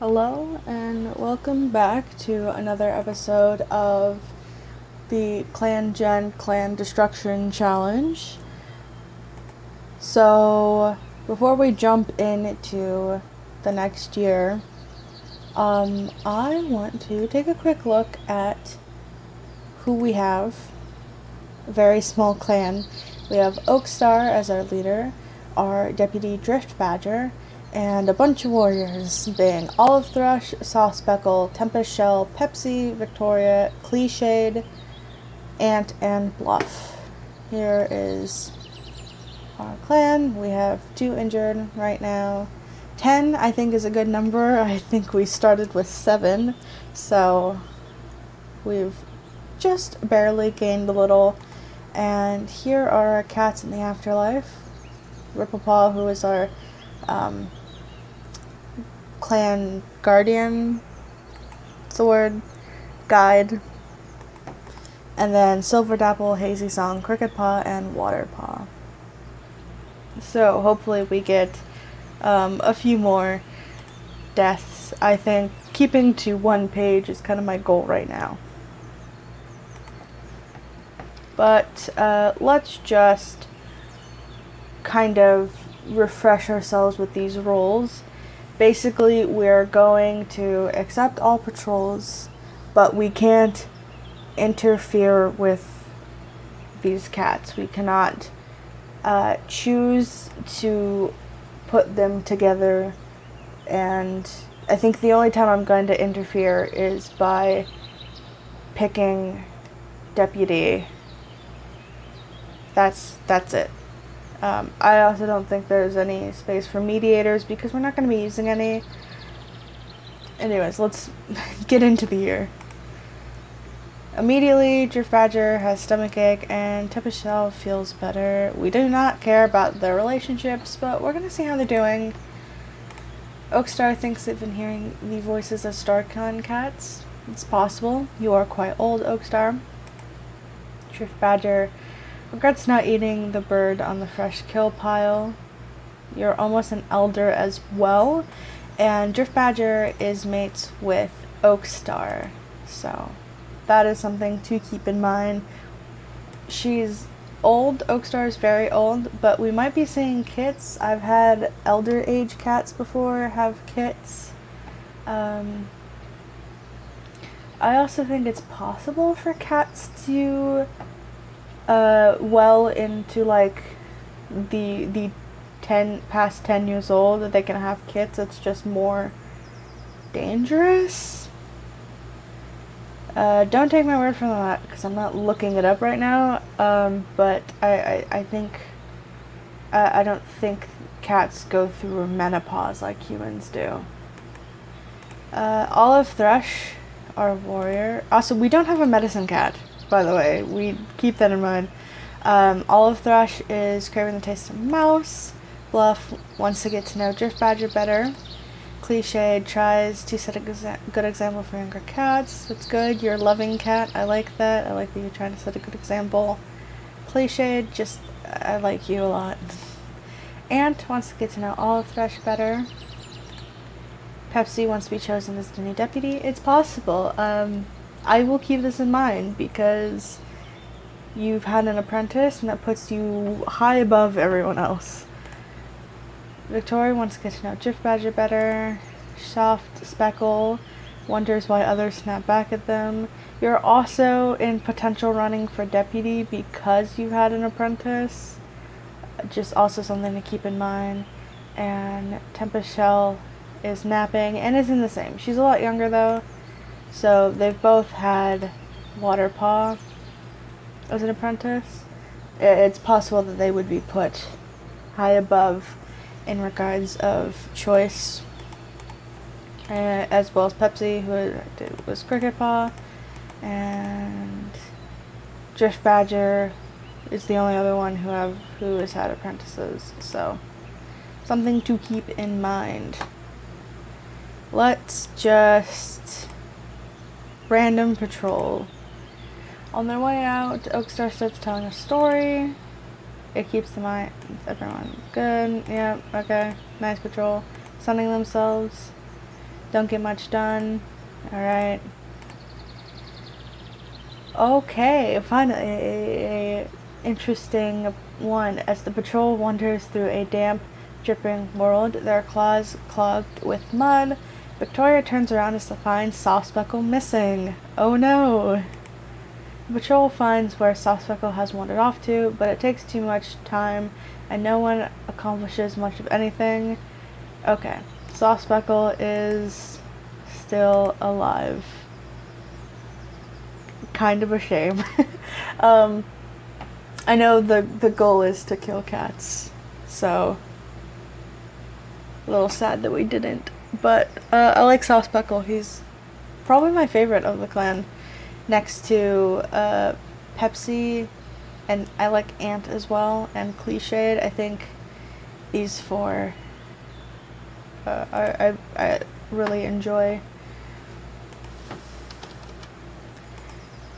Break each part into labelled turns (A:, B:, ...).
A: Hello and welcome back to another episode of the ClanGen Clan Destruction Challenge. So, before we jump into the next year, I want to take a quick look at who we have. A very small clan. We have Oakstar as our leader, our deputy Drift Badger, and a bunch of warriors, being Olive Thrush, Soft Speckle, Tempest Shell, Pepsi, Victoria, Cliched, Ant, and Bluff. Here is our clan. We have 2 injured right now. 10, I think, is a good number. I think we started with 7, so we've just barely gained a little. And here are our cats in the afterlife. Ripplepaw, who is our clan guardian, sword, guide, and then Silver Dapple, Hazy Song, Cricket Paw, and Water Paw. So hopefully we get a few more deaths. I think keeping to 1 page is kind of my goal right now. But let's just kind of refresh ourselves with these roles. Basically, we're going to accept all patrols, but we can't interfere with these cats. We cannot choose to put them together, and I think the only time I'm going to interfere is by picking deputy. That's it. I also don't think there's any space for mediators because we're not going to be using any. Anyways, let's get into the year. Immediately, Drift Badger has stomachache and Tempest Shell feels better. We do not care about their relationships, but we're going to see how they're doing. Oakstar thinks they've been hearing the voices of Star-killing cats. It's possible. You are quite old, Oakstar. Drift Badger regrets not eating the bird on the fresh kill pile. You're almost an elder as well. And Drift Badger is mates with Oakstar. So that is something to keep in mind. She's old. Oakstar is very old, but we might be seeing kits. I've had elder age cats before have kits. I also think it's possible for cats to well into like the past 10 years old that they can have kits. It's just more dangerous. Don't take my word for that because I'm not looking it up right now. But I think I don't think cats go through menopause like humans do. Olive Thrush, our warrior. Also, we don't have a medicine cat, by the way. We keep that in mind. Olive Thrush is craving the taste of mouse. Bluff wants to get to know Drift Badger better. Cliched tries to set a good example for younger cats. That's good. You're a loving cat. I like that. I like that you're trying to set a good example. Cliched, just, I like you a lot. Ant wants to get to know Olive Thrush better. Pepsi wants to be chosen as the new deputy. It's possible. I will keep this in mind because you've had an apprentice and that puts you high above everyone else. Victoria wants to get to know Drift Badger better. Soft Speckle wonders why others snap back at them. You're also in potential running for deputy because you had an apprentice. Just also something to keep in mind. And Tempest Shell is napping and is in the same. She's a lot younger though. So they've both had Water Paw as an apprentice. It's possible that they would be put high above in regards of choice, as well as Pepsi, who was Cricket Paw, and Drift Badger is the only other one who has had apprentices. So something to keep in mind. Let's just random patrol. On their way out, Oakstar starts telling a story. It keeps the mind, everyone good. Yeah, okay. Nice patrol. Sunning themselves. Don't get much done. Alright. Okay, finally a interesting one. As the patrol wanders through a damp, dripping world, their claws clogged with mud, Victoria turns around to find Soft Speckle missing. Oh no! The patrol finds where Soft Speckle has wandered off to, but it takes too much time and no one accomplishes much of anything. Okay, Soft Speckle is still alive. Kind of a shame. I know the goal is to kill cats, so a little sad that we didn't. But I like Soft Speckle. He's probably my favorite of the clan, next to Pepsi, and I like Ant as well, and Cliched. I think these four I really enjoy.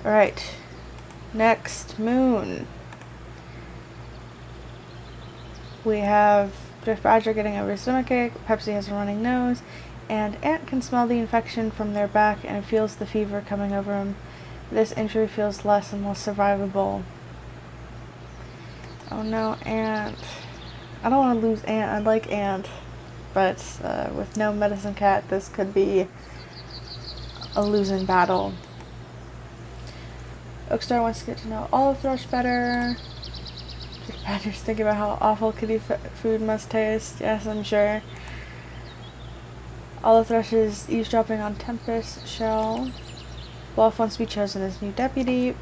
A: Alright, next moon. We have Drift Badger getting over stomachache, Pepsi has a running nose, and Ant can smell the infection from their back and feels the fever coming over him. This injury feels less and less survivable. Oh no, Ant. I don't want to lose Ant. I like Ant. But with no medicine cat, this could be a losing battle. Oakstar wants to get to know Olive Thrush better. Drift Badger's thinking about how awful kitty food must taste. Yes, I'm sure. Olive Thrush is eavesdropping on Tempest Shell. Bluff wants to be chosen as new deputy.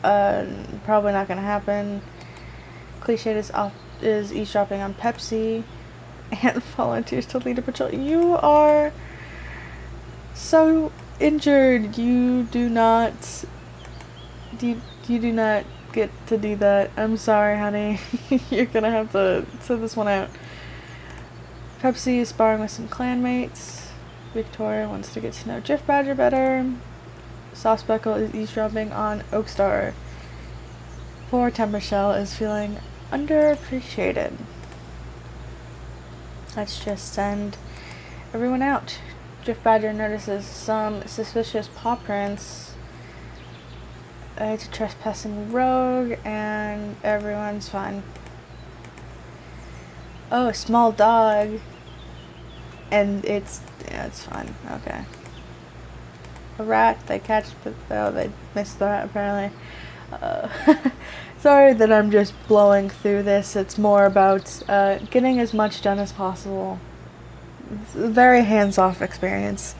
A: Probably not going to happen. Cliched is eavesdropping on Pepsi. And volunteers to lead a patrol. You are so injured. You do not. You do not get to do that. I'm sorry, honey. You're gonna have to sit this one out. Pepsi is sparring with some clanmates. Victoria wants to get to know Drift Badger better. Soft Speckle is eavesdropping on Oakstar. Poor Tempest Shell is feeling underappreciated. Let's just send everyone out. Drift Badger notices some suspicious paw prints. It's a trespassing rogue, and everyone's fine. Oh, a small dog. And it's fine. Okay. A rat, they catch they missed the rat apparently. Sorry that I'm just blowing through this. It's more about getting as much done as possible. It's a very hands-off experience.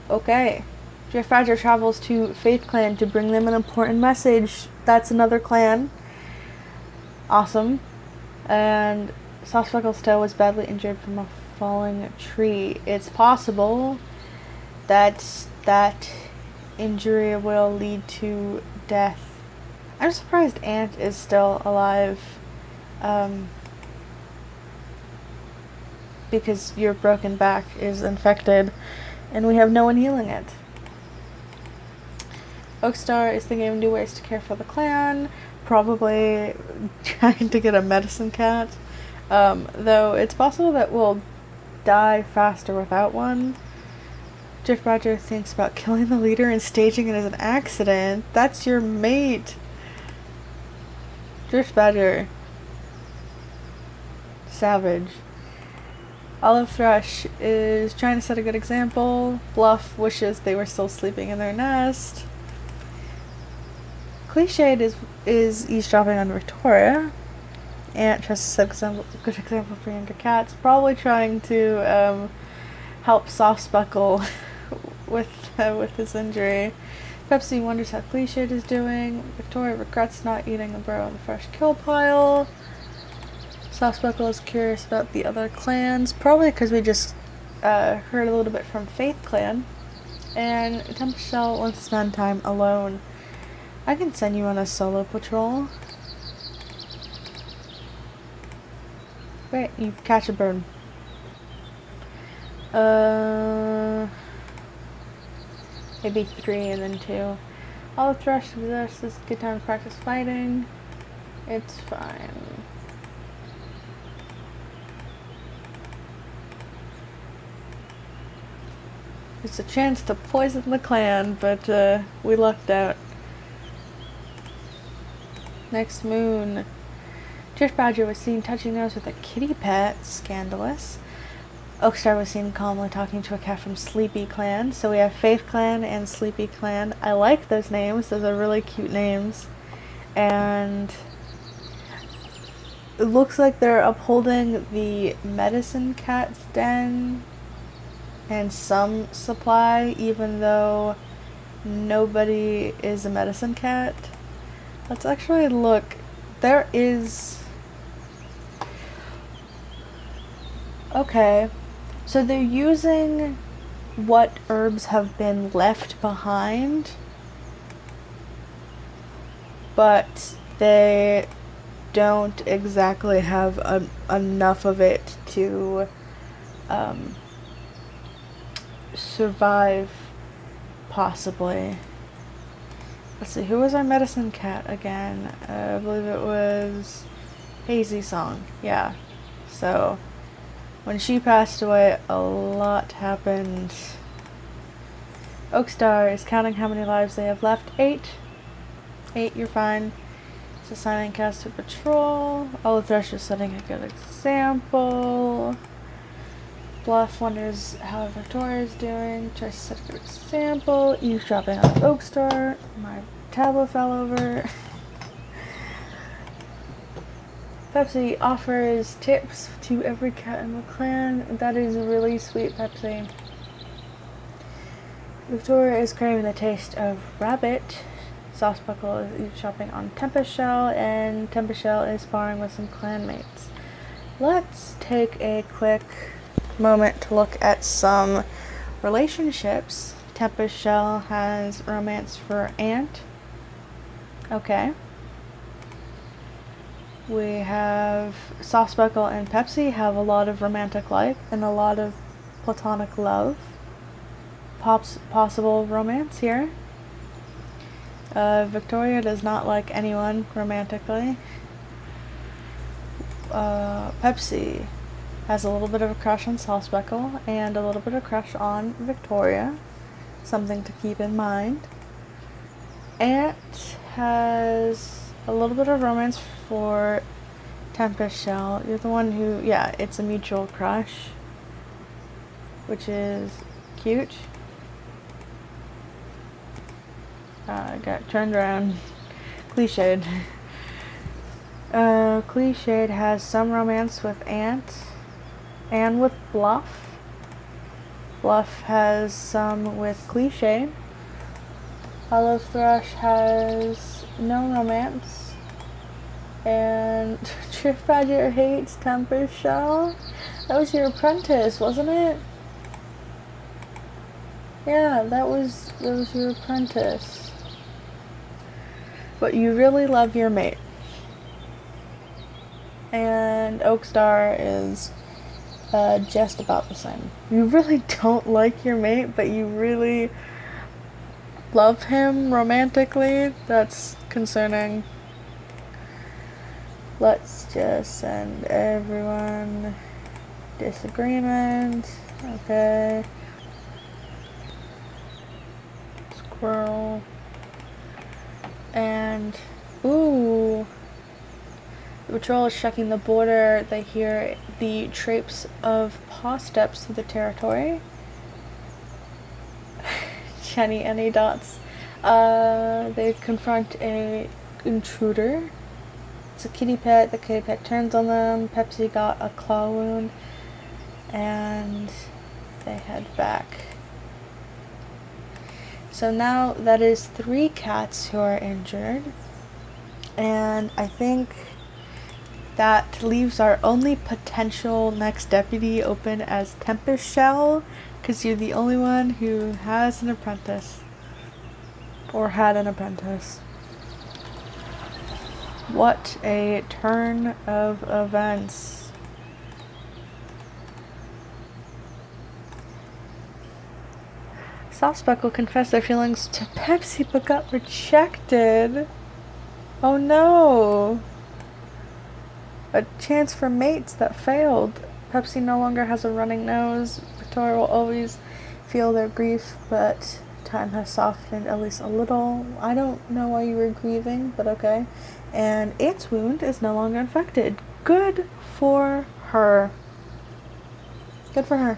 A: Okay. Drift Badger travels to Faith Clan to bring them an important message. That's another clan. Awesome. And Soft Speckle's toe was badly injured from a falling tree. It's possible that that injury will lead to death. I'm surprised Ant is still alive. Because your broken back is infected and we have no one healing it. Oakstar is thinking of new ways to care for the clan, probably trying to get a medicine cat, though it's possible that we'll die faster without one. Drift Badger thinks about killing the leader and staging it as an accident. That's your mate. Drift Badger. Savage. Olive Thrush is trying to set a good example. Bluff wishes they were still sleeping in their nest. Cliched is eavesdropping on Victoria. Ant tries to set a good example for younger cats. Probably trying to help Soft Speckle with his injury. Pepsi wonders how Cliched is doing. Victoria regrets not eating a burrow in the fresh kill pile. Soft Speckle is curious about the other clans, probably because we just heard a little bit from Faith Clan. And Tempest Shell wants to spend time alone. I can send you on a solo patrol. Wait, you catch a bird. Maybe 3 and then 2. Olive Thrush suggests this is a good time to practice fighting. It's fine. It's a chance to poison the clan, but we lucked out. Next moon. Drift Badger was seen touching nose with a kitty pet. Scandalous. Oakstar was seen calmly talking to a cat from Sleepy Clan. So we have Faith Clan and Sleepy Clan. I like those names. Those are really cute names. And it looks like they're upholding the medicine cat's den and some supply, even though nobody is a medicine cat. Let's actually look. There is... Okay. So they're using what herbs have been left behind, but they don't exactly have enough of it to survive, possibly. Let's see, who was our medicine cat again? I believe it was Hazy Song. Yeah. So when she passed away, a lot happened. Oakstar is counting how many lives they have left. 8. 8, you're fine. It's assigning cats to patrol. Olive Thrush is setting a good example. Bluff wonders how Victoria is doing. Tries to set a good example. Eavesdropping on Oakstar. My tablet fell over. Pepsi offers tips to every cat in the clan. That is really sweet, Pepsi. Victoria is craving the taste of rabbit. Saucebuckle is eavesdropping on Tempest Shell, and Tempest Shell is sparring with some clanmates. Let's take a quick moment to look at some relationships. Tempest Shell has romance for Ant. Okay. We have Saucebuckle and Pepsi have a lot of romantic life and a lot of platonic love. Possible romance here. Victoria does not like anyone romantically. Pepsi has a little bit of a crush on Saucebuckle and a little bit of a crush on Victoria. Something to keep in mind. Ant has a little bit of romance for Tempest Shell. You're the one who, yeah, it's a mutual crush, which is cute. Got turned around. Cliched. Cliched has some romance with Ant and with Bluff. Bluff has some with Cliched. Olive Thrush has no romance. And Drift Badger hates Tempest Shell. That was your apprentice, wasn't it? Yeah, that was your apprentice. But you really love your mate. And Oakstar is just about the same. You really don't like your mate, but you really love him romantically. That's concerning. Let's just send everyone disagreement. Okay. Squirrel. And, ooh. The patrol is checking the border. They hear the traipse of paw steps through the territory. Jenny any dots. They confront a intruder. It's a kitty pet. The kitty pet turns on them. Pepsi got a claw wound. And they head back. So now that is 3 cats who are injured. And I think that leaves our only potential next deputy open as Tempest Shell, because you're the only one who has an apprentice. Or had an apprentice. What a turn of events. Saucebuckle confessed their feelings to Pepsi but got rejected. Oh no! A chance for mates that failed. Pepsi no longer has a running nose. Victoria will always feel their grief, but time has softened at least a little. I don't know why you were grieving, but okay. And Ant's wound is no longer infected. Good for her. Good for her.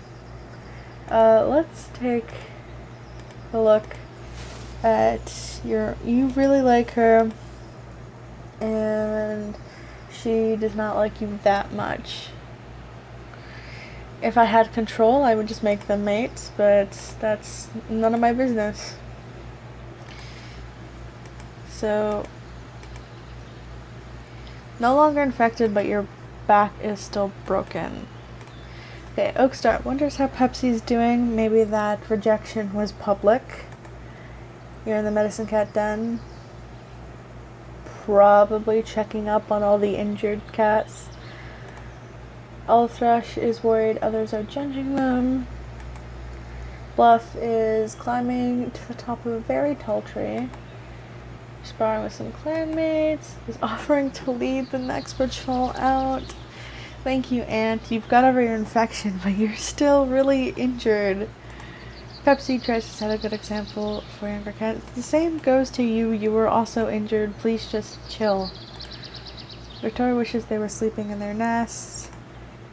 A: Let's take a look at you really like her, and she does not like you that much. If I had control, I would just make them mates, but that's none of my business. So, no longer infected, but your back is still broken. Okay, Oakstar wonders how Pepsi's doing. Maybe that rejection was public. You're in the medicine cat den. Probably checking up on all the injured cats. Thrush is worried others are judging them. Bluff is climbing to the top of a very tall tree. Sparring with some clanmates. Is offering to lead the next patrol out. Thank you, Ant. You've got over your infection, but you're still really injured. Pepsi tries to set a good example for younger cats. The same goes to you. You were also injured. Please just chill. Victoria wishes they were sleeping in their nests.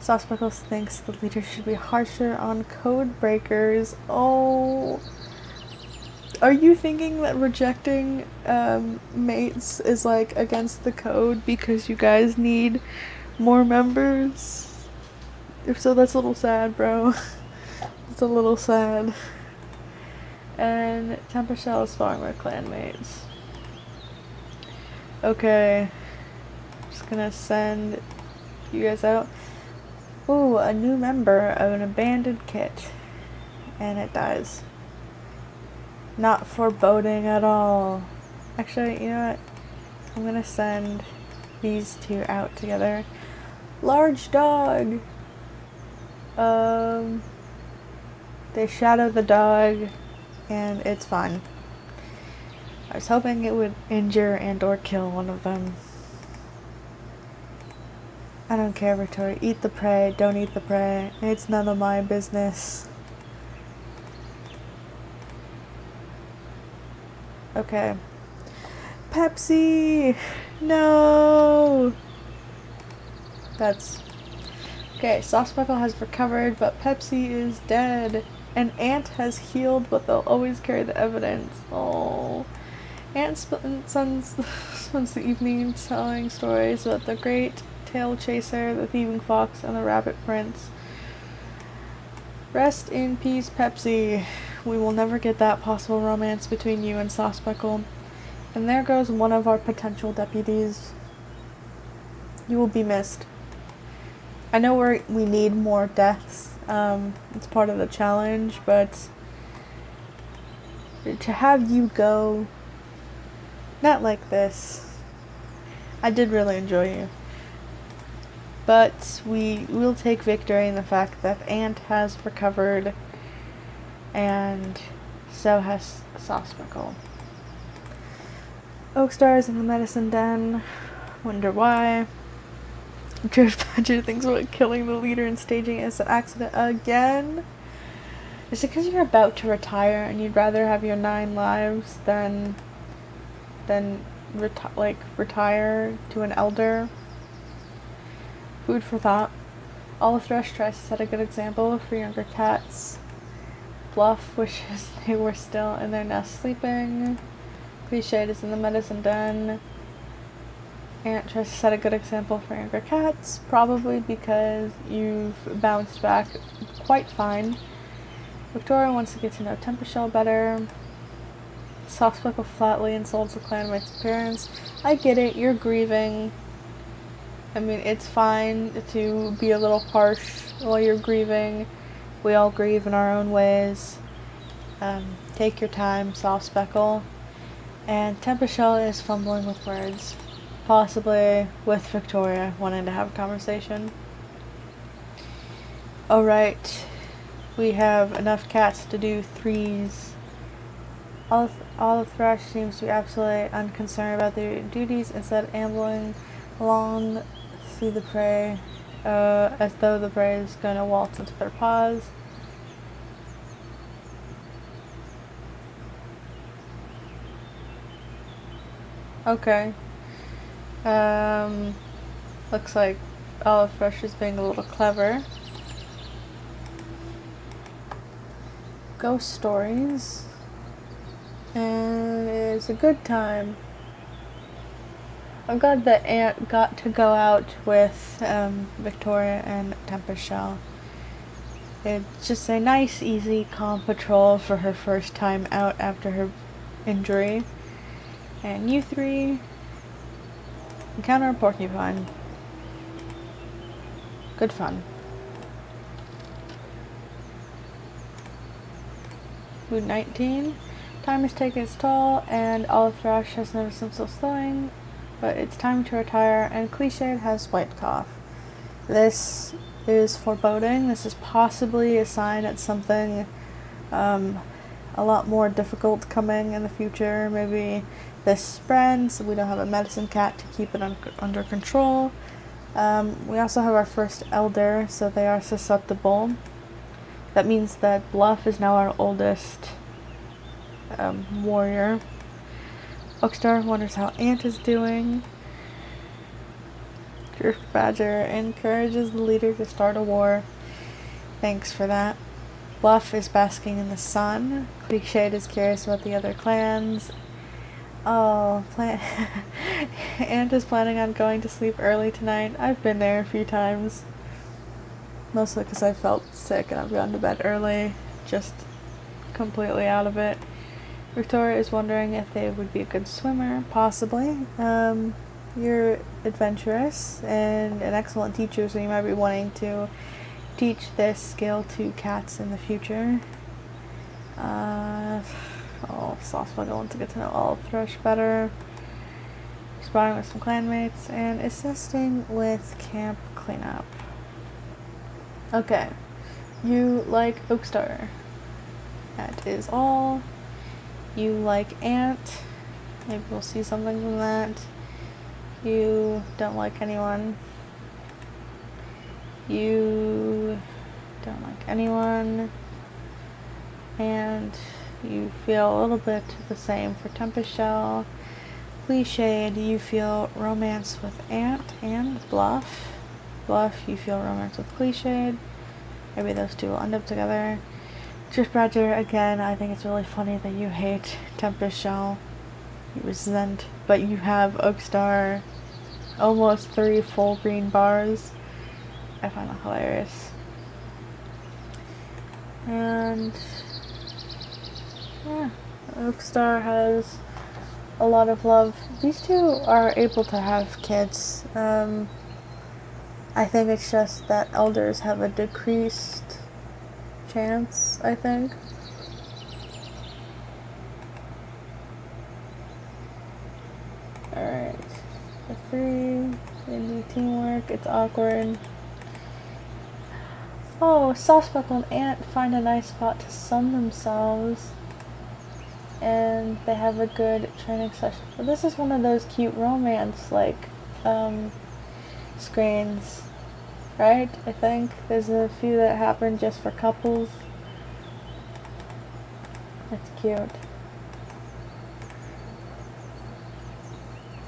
A: Saucepickles thinks the leader should be harsher on code breakers. Oh. Are you thinking that rejecting mates is like against the code because you guys need more members? If so, that's a little sad, bro. It's a little sad. And Temper Shell is sparring with clanmates. Okay. Just gonna send you guys out. Ooh, a new member of an abandoned kit. And it dies. Not foreboding at all. Actually, you know what? I'm gonna send these two out together. Large dog! They shadow the dog, and it's fine. I was hoping it would injure and or kill one of them. I don't care, Victoria. Eat the prey, don't eat the prey. It's none of my business. Okay. Pepsi! No! That's... Okay, Saucepickle has recovered, but Pepsi is dead. And Ant has healed, but they'll always carry the evidence. Oh. Ant spends the evening telling stories about the great tail chaser, the thieving fox, and the rabbit prince. Rest in peace, Pepsi. We will never get that possible romance between you and Saucepickle. And there goes one of our potential deputies. You will be missed. I know we need more deaths. It's part of the challenge, but to have you go, not like this. I did really enjoy you. But we will take victory in the fact that Ant has recovered, and so has Saucepickle. Oakstar is in the medicine den. Wonder why. George Badger thinks about killing the leader and staging it as an accident again. Is it because you're about to retire and you'd rather have your 9 lives than retire to an elder? Food for thought. Olive Thrush tries to set a good example for younger cats. Bluff wishes they were still in their nest sleeping. Cliched is in the medicine den. Ant tries to set a good example for younger cats, probably because you've bounced back quite fine. Victoria wants to get to know Temper Shell better. Saucepickle flatly insults the clanmate's appearance. I get it, you're grieving. I mean, it's fine to be a little harsh while you're grieving. We all grieve in our own ways. Take your time, Saucepickle. And Temper Shell is fumbling with words. Possibly with Victoria wanting to have a conversation. Alright, we have enough cats to do 3s. Olive Thrush seems to be absolutely unconcerned about their duties, instead ambling along through the prey, as though the prey is going to waltz into their paws. Okay. Looks like Olive Thrush is being a little clever. Ghost stories. And it's a good time. I'm glad that Ant got to go out with Victoria and Tempest Shell. It's just a nice, easy, calm patrol for her first time out after her injury. And you three encounter a porcupine. Good fun. Mood 19. Time has taken its toll, and Olive Thrush has noticed himself slowing, but it's time to retire, and Cliched has white cough. This is foreboding. This is possibly a sign that something a lot more difficult coming in the future. Maybe this spreads, we don't have a medicine cat to keep it under control. We also have our first elder, so they are susceptible. That means that Bluff is now our oldest warrior. Oakstar wonders how Ant is doing. Drift Badger encourages the leader to start a war. Thanks for that. Bluff is basking in the sun. Cliched is curious about the other clans. Oh, Ant is planning on going to sleep early tonight. I've been there a few times. Mostly because I felt sick and I've gone to bed early. Just completely out of it. Victoria is wondering if they would be a good swimmer. Possibly. You're adventurous and an excellent teacher, so you might be wanting to teach this skill to cats in the future. Saucebuckle wants to get to know Olive Thrush better. Sparring with some clanmates and assisting with camp cleanup. Okay. You like Oakstar. That is all. You like Ant. Maybe we'll see something from that. You don't like anyone. You don't like anyone. And you feel a little bit the same for Tempest Shell. Cliched, you feel romance with Ant and Bluff. Bluff, you feel romance with Cliched. Maybe those two will end up together. Drift Badger, again, I think it's really funny that you hate Tempest Shell. You resent, but you have Oakstar, almost 3 full green bars. I find that hilarious. And yeah, Oakstar has a lot of love. These two are able to have kids. I think it's just that elders have a decreased chance, I think. Alright. The 3, they do teamwork, it's awkward. Oh, Saucebuckle and Ant find a nice spot to sun themselves. And they have a good training session. But this is one of those cute romance, screens. Right? I think there's a few that happen just for couples. That's cute.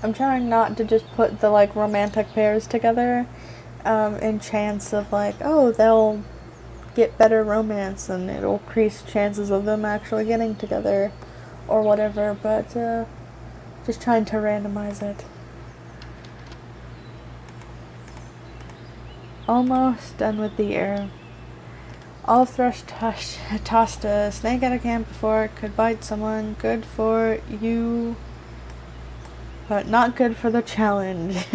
A: I'm trying not to just put the romantic pairs together in chance of oh, they'll get better romance and it'll increase chances of them actually getting together or whatever, but just trying to randomize it. Almost done with the year. Olive Thrush tossed a snake at a camp before it could bite someone. Good for you, but not good for the challenge.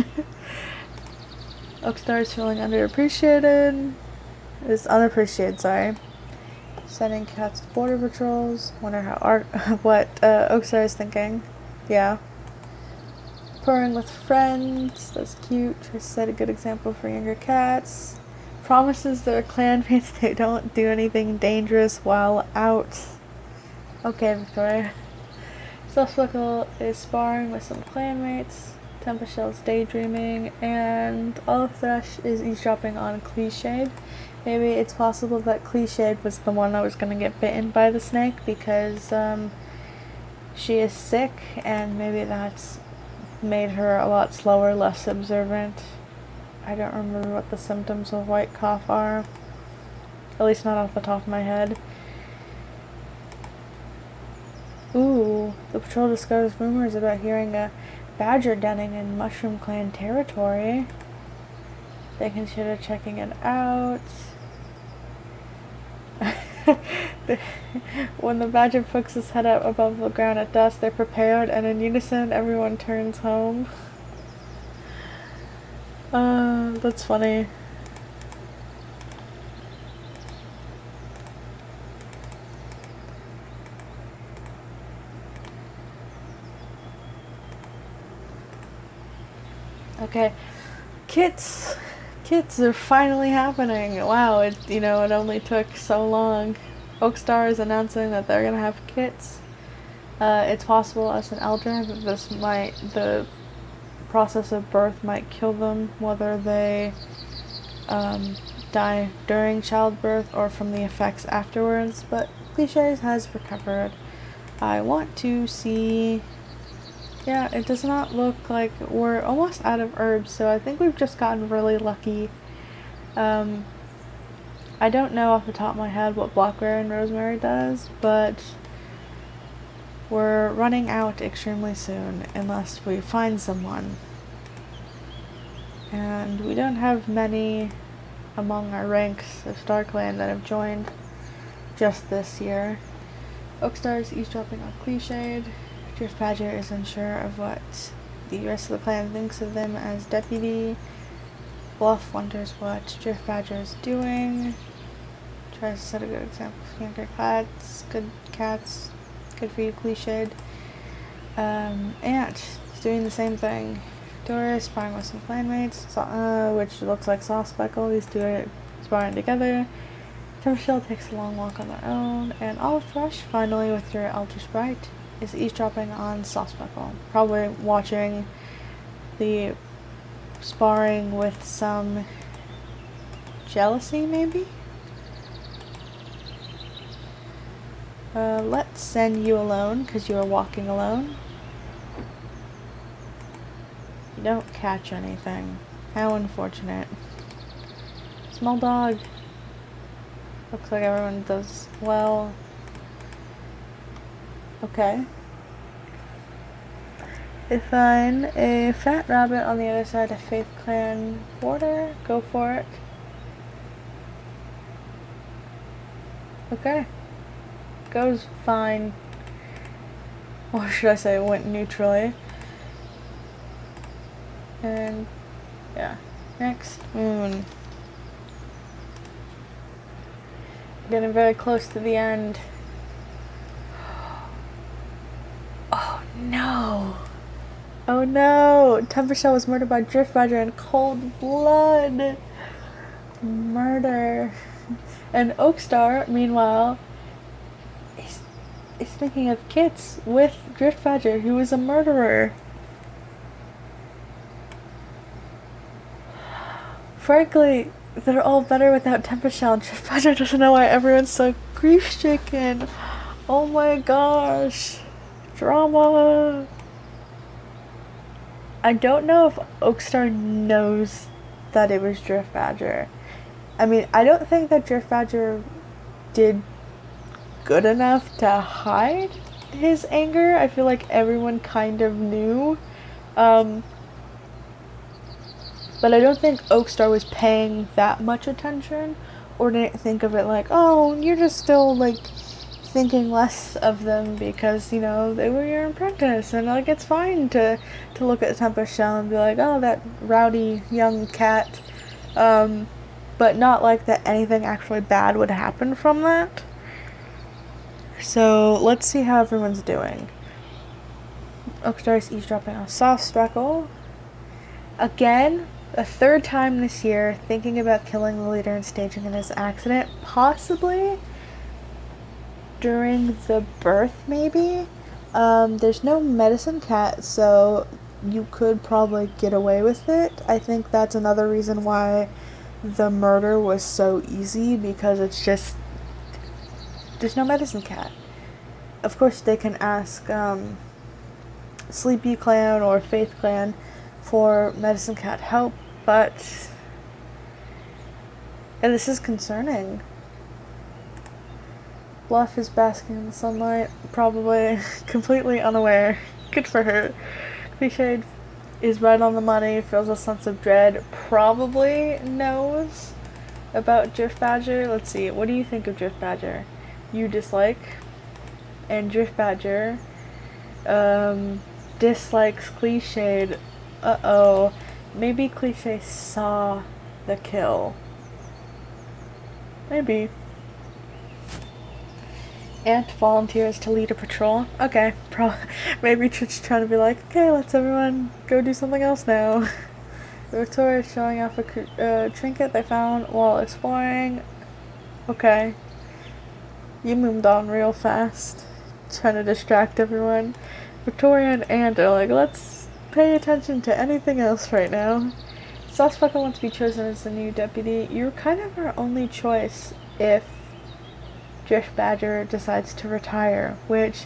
A: Oakstar is feeling underappreciated. Is unappreciated, sorry. Sending cats to border patrols. Wonder how what Oakstar is thinking. Yeah. Purring with friends, that's cute. Tries to set a good example for younger cats. Promises their clanmates they don't do anything dangerous while out. Okay, Victoria. Saucebuckle is sparring with some clanmates. Tempest Shell's daydreaming, and Olive Thrush is eavesdropping on Cliched. Maybe it's possible that Cliched was the one that was gonna get bitten by the snake because she is sick, and maybe that's made her a lot slower, less observant. I don't remember what the symptoms of white cough are. At least not off the top of my head. Ooh, the patrol discovers rumors about hearing a badger denning in Mushroom Clan territory. They consider checking it out. When the badger pokes his head up above the ground at dusk, they're prepared, and in unison, everyone turns home. That's funny. Okay, kits are finally happening. Wow, it only took so long. Oakstar is announcing that they're gonna have kits. It's possible as an elder that the process of birth might kill them, whether they die during childbirth or from the effects afterwards, but Clichés has recovered. I want to see... Yeah, it does not look like we're almost out of herbs, so I think we've just gotten really lucky. I don't know off the top of my head what blackberry and rosemary does, but we're running out extremely soon unless we find someone. And we don't have many among our ranks of StarClan that have joined just this year. Oakstar is eavesdropping on Cliched. Drift Badger is unsure of what the rest of the clan thinks of them as deputy. Bluff wonders what Drift Badger is doing. Tries to set a good example for younger cats. Good for you, Cliched. Ant is doing the same thing. Doris sparring with some clanmates, which looks like Saw Speckle. These two are sparring together. Tempershell takes a long walk on their own, and Olive Thrush, finally with your Elder Sprite, is eavesdropping on Saw Speckle. Probably watching the sparring with some jealousy, maybe? Let's send you alone, because you are walking alone. You don't catch anything. How unfortunate. Small dog. Looks like everyone does well. Okay. They find a fat rabbit on the other side of Faith Clan border. Go for it. Okay. Goes fine. Or should I say went neutrally. And yeah. Next, Moon. Getting very close to the end. Oh no! Oh no! Tempershell was murdered by Drift Badger in cold blood! Murder. And Oakstar, meanwhile, is thinking of kits with Drift Badger, who is a murderer. Frankly, they're all better without Tempershell, and Drift Badger doesn't know why everyone's so grief-stricken. Oh my gosh. Drama. I don't know if Oakstar knows that it was Drift Badger. I mean, I don't think that Drift Badger did good enough to hide his anger. I feel like everyone kind of knew. But I don't think Oakstar was paying that much attention, or didn't think of it like, oh, you're just still, like, thinking less of them because, they were your apprentice, and, like, it's fine to look at Tempershell and be like, oh, that rowdy young cat, but not like that anything actually bad would happen from that. So, let's see how everyone's doing. Oakstar is eavesdropping on Soft Speckle. Again, a third time this year, thinking about killing the leader and staging in his accident, possibly during the birth, maybe. There's no medicine cat, so you could probably get away with it. I think that's another reason why the murder was so easy, because it's just, there's no medicine cat. Of course, they can ask Sleepy Clan or Faith Clan for Medicine Cat help, but this is concerning. Bluff is basking in the sunlight, probably completely unaware. Good for her. Cliched is right on the money, feels a sense of dread, probably knows about Drift Badger. Let's see, what do you think of Drift Badger? You dislike, and Drift Badger dislikes Cliched. Uh-oh. Maybe Cliched saw the kill. Maybe. Ant volunteers to lead a patrol. Okay, maybe just trying to be like, okay, let's everyone go do something else now. Victoria is showing off a trinket they found while exploring. Okay. You moved on real fast, trying to distract everyone. Victoria and Ant are like, let's pay attention to anything else right now. Suspect wants to be chosen as the new deputy. You're kind of our only choice if Drift Badger decides to retire, which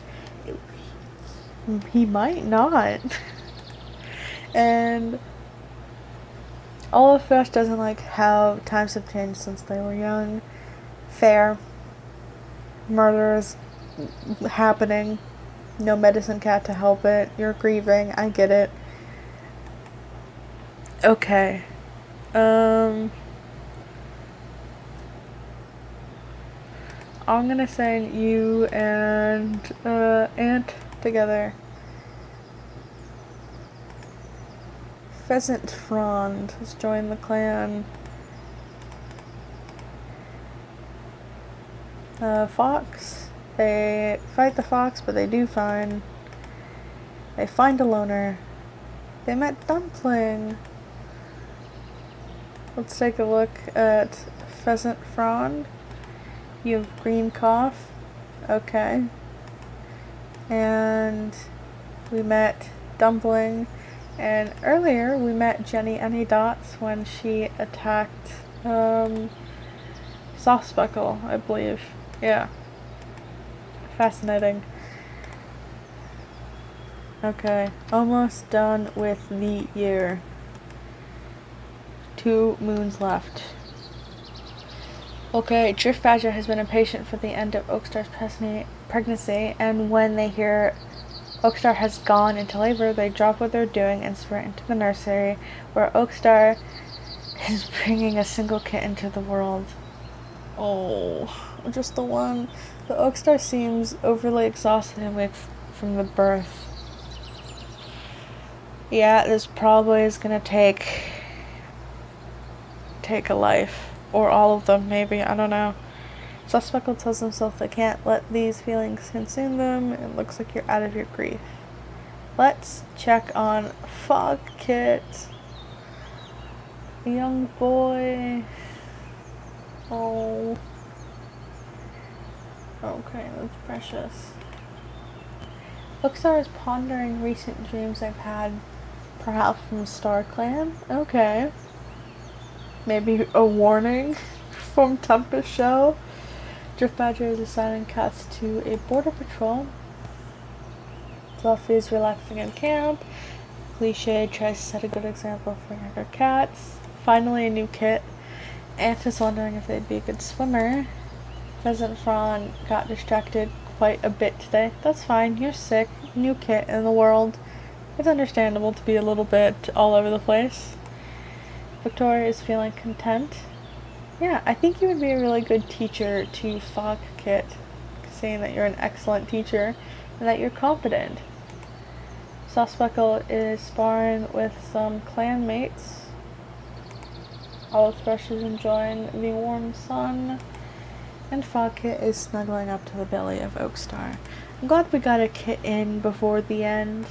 A: he might not. And Olive Fresh doesn't like how times have changed since they were young. Fair. Murders happening. No Medicine Cat to help it. You're grieving. I get it. Okay. I'm gonna send you and Ant together. Pheasant Frond has joined the clan. Fox. They fight the fox, but they do find. They find a loner. They met Dumpling. Let's take a look at Pheasant Frond. You have green cough. Okay. And we met Dumpling. And earlier we met Jenny Anydots when she attacked Soft Speckle, I believe. Yeah. Fascinating. Okay. Almost done with the year. 2 moons left. Okay, Drift Badger has been impatient for the end of Oakstar's pregnancy, and when they hear Oakstar has gone into labor, they drop what they're doing and sprint into the nursery, where Oakstar is bringing a single kitten to the world. Oh, just the one. The Oakstar seems overly exhausted and weak from the birth. Yeah, this probably is gonna take a life. Or all of them, maybe. I don't know. Suspect tells himself they can't let these feelings consume them. It looks like you're out of your grief. Let's check on Fog Kit. A young boy. Oh. Okay, that's precious. Lookstar is pondering recent dreams I've had, perhaps from Star Clan. Okay. Maybe a warning from Tempest Show. Drift Badger is assigning cats to a border patrol. Fluffy is relaxing in camp. Cliche tries to set a good example for younger cats. Finally, a new kit. Ant is wondering if they'd be a good swimmer. Pheasant Frond got distracted quite a bit today. That's fine. You're sick. New kit in the world. It's understandable to be a little bit all over the place. Victoria is feeling content. Yeah, I think you would be a really good teacher to Fog Kit, saying that you're an excellent teacher and that you're competent. Soft Speckle is sparring with some clan mates. Olive Brush is enjoying the warm sun. And Fog Kit is snuggling up to the belly of Oakstar. I'm glad we got a kit in before the end.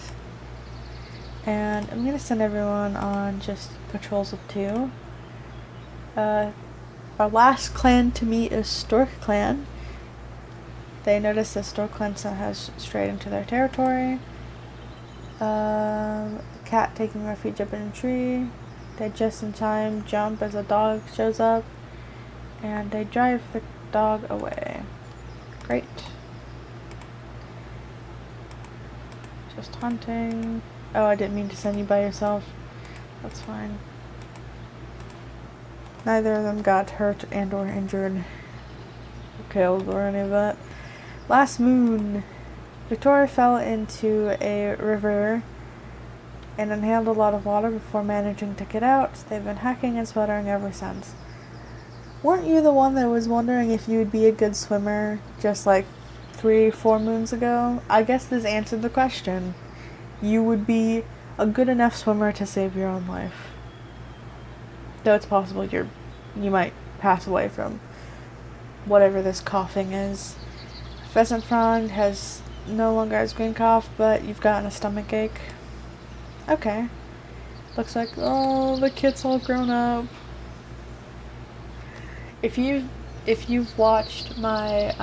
A: And I'm going to send everyone on just patrols of 2. Our last clan to meet is Stork Clan. They notice that Stork Clan has strayed into their territory. Cat taking refuge up in a tree. They just in time jump as a dog shows up. And they drive the dog away. Great. Just hunting. Oh, I didn't mean to send you by yourself. That's fine. Neither of them got hurt and or injured, or killed, or any of that. Last moon. Victoria fell into a river and inhaled a lot of water before managing to get out. They've been hacking and sputtering ever since. Weren't you the one that was wondering if you would be a good swimmer just like 3-4 moons ago? I guess this answered the question. You would be a good enough swimmer to save your own life. Though it's possible you might pass away from whatever this coughing is. Pheasant frond has no longer has green cough, but you've gotten a stomach ache. Okay. Looks like, oh, the kid's all grown up. If you've watched my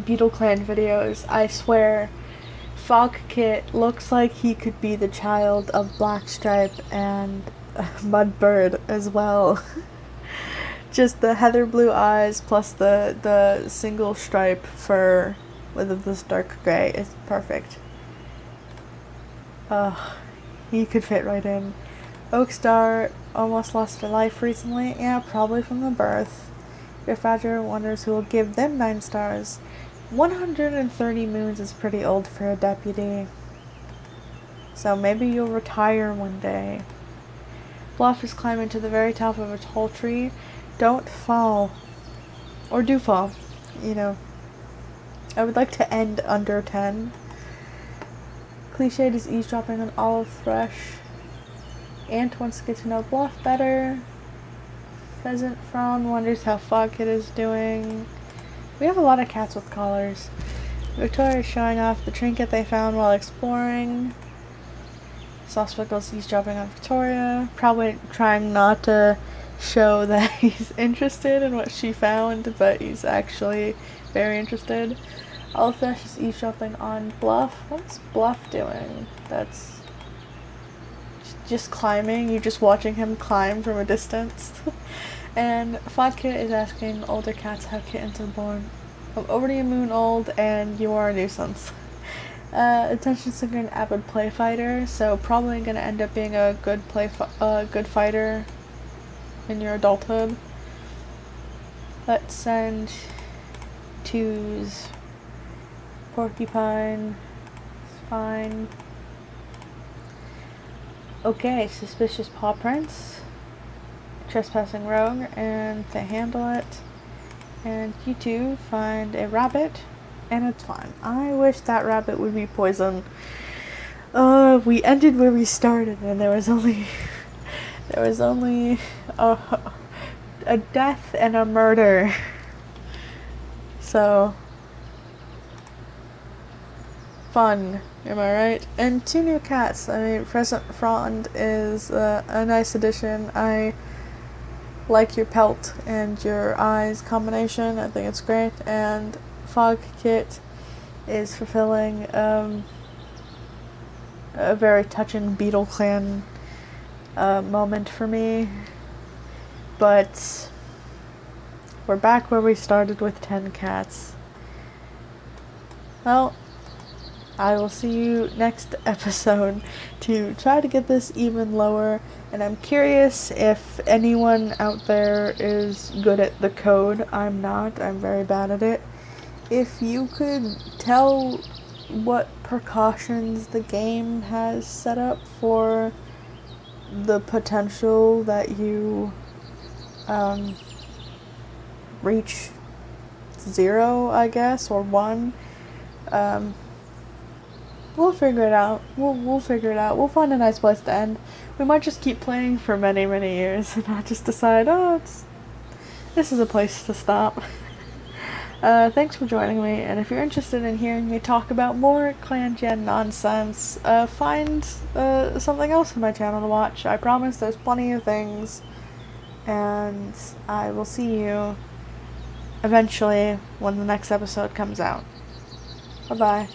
A: Beetle Clan videos, I swear Fog Kit looks like he could be the child of Blackstripe and Mudbird as well. Just the heather blue eyes plus the single stripe fur with this dark gray is perfect. He could fit right in. Oakstar almost lost their life recently. Yeah, probably from the birth. Your Fadger wonders who will give them 9 stars. 130 moons is pretty old for a deputy. So maybe you'll retire one day. Bluff is climbing to the very top of a tall tree. Don't fall. Or do fall. You know. I would like to end under 10. Cliched is eavesdropping on Olive Thrush. Ant wants to get to know Bluff better. Pheasant Frown wonders how Fogkit is doing. We have a lot of cats with collars. Victoria is showing off the trinket they found while exploring. Softspickle's eavesdropping on Victoria. Probably trying not to show that he's interested in what she found, but he's actually very interested. Olive Thrush is eavesdropping on Bluff. What's Bluff doing? That's just climbing. You're just watching him climb from a distance. And Fodkit is asking older cats how kittens are born. I'm already a moon old and you are a nuisance. Attention seeker and avid play fighter, so probably gonna end up being a good good fighter in your adulthood. Let's send twos. Porcupine. It's fine. Okay, suspicious paw prints. Trespassing rogue, and they handle it. And you two find a rabbit, and it's fine. I wish that rabbit would be poison. We ended where we started, and there was only a death and a murder. So fun, am I right? And 2 new cats. I mean, Pheasant Frond is a nice addition. I like your pelt and your eyes combination. I think it's great. And Fog Kit is fulfilling a very touching Beetle Clan moment for me. But we're back where we started with 10 cats. Well, I will see you next episode to try to get this even lower, and I'm curious if anyone out there is good at the code. I'm not. I'm very bad at it. If you could tell what precautions the game has set up for the potential that you reach 0, I guess, or 1, we'll figure it out. We'll figure it out. We'll find a nice place to end. We might just keep playing for many, many years and not just decide, this is a place to stop. Thanks for joining me, and if you're interested in hearing me talk about more ClanGen nonsense, find something else on my channel to watch. I promise there's plenty of things, and I will see you eventually when the next episode comes out. Bye-bye.